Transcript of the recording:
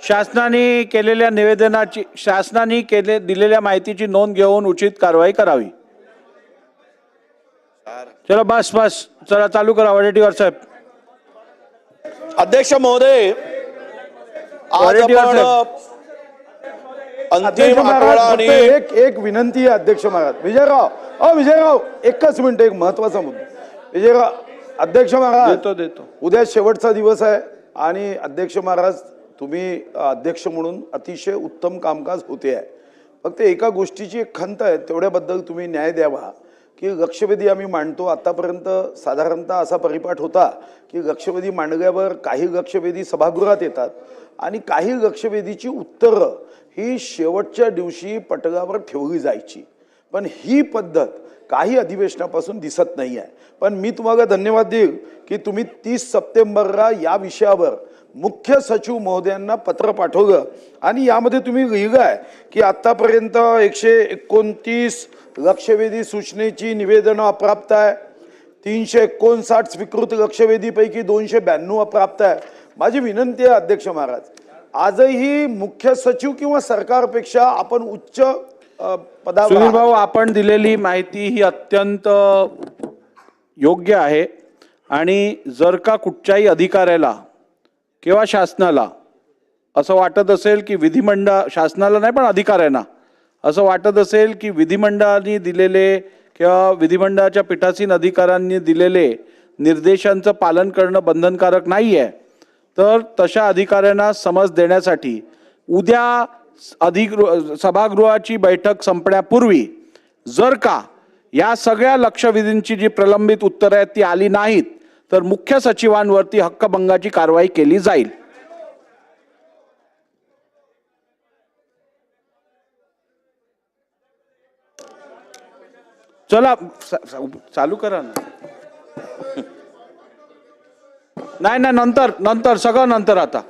शासनाने केलेल्या निवेदनाची दिलेल्या माहितीची नोंद घेऊन उचित कारवाई करावी। चला बस बस चला चालू करा वडेट्टीवार साहेब। अध्यक्ष महोदय, आज वडेट्टीवार आपण साहेब। अंतिम आठवडा आणि एक विनंती आहे अध्यक्ष महाराज। विजयराव एकच मिनिट, एक महत्वाचा मुद्दा। विजयराव अध्यक्ष महाराज देतो उद्या शेवटचा दिवस आहे आणि अध्यक्ष महाराज तुम्ही अध्यक्ष म्हणून अतिशय उत्तम कामकाज होते आहे। फक्त एका गोष्टीची एक खंत आहे, तेवढ्याबद्दल तुम्ही न्याय द्यावा की लक्षवेधी आम्ही मांडतो। आतापर्यंत साधारणतः असा परिपाठ होता की लक्षवेधी मांडल्यावर काही लक्षवेधी सभागृहात येतात आणि काही लक्षवेधीची उत्तरं ही शेवटच्या दिवशी पटलावर ठेवली जायची, पण ही पद्धत काही अधिवेशनापासून दिसत नाही आहे। पण मी तुम्हाला धन्यवाद देईल की तुम्ही 30 सप्टेंबरला या विषयावर मुख्य सचिव महोदयांना पत्र पाठवलं आणि यामध्ये तुम्ही लिहिलं आहे की आतापर्यंत 129 लक्षवेधी सूचनेची निवेदनं अप्राप्त आहे, 359 स्वीकृत लक्षवेधीपैकी 292 अप्राप्त आहे। माझी विनंती आहे अध्यक्ष महाराज, आजही मुख्य सचिव किंवा सरकारपेक्षा आपण उच्च पदावर सुनील भाऊ, आपण दिलेली माहिती ही अत्यंत योग्य आहे आणि जर का कुठच्याही अधिकाऱ्याला किंवा शासनाला असं वाटत असेल की विधिमंडळ, शासनाला नाही पण अधिकाऱ्यांना असं वाटत असेल की विधिमंडळाने दिलेले किंवा विधिमंडळाच्या पीठासीन अधिकाऱ्यांनी दिलेले निर्देशांचं पालन करणं बंधनकारक नाही आहे, तर तशा अधिकाऱ्यांना समज देण्यासाठी उद्या सभागृहाची बैठक संपण्यापूर्वी जर का या सगळ्या लक्षवेधींची जी प्रलंबित उत्तरं आहेत ती आली नाहीत तर मुख्य सचिवांवरती हक्कभंगाची कारवाई केली जाईल। चला चालू करा ना। नाही नंतर सगळं नंतर आता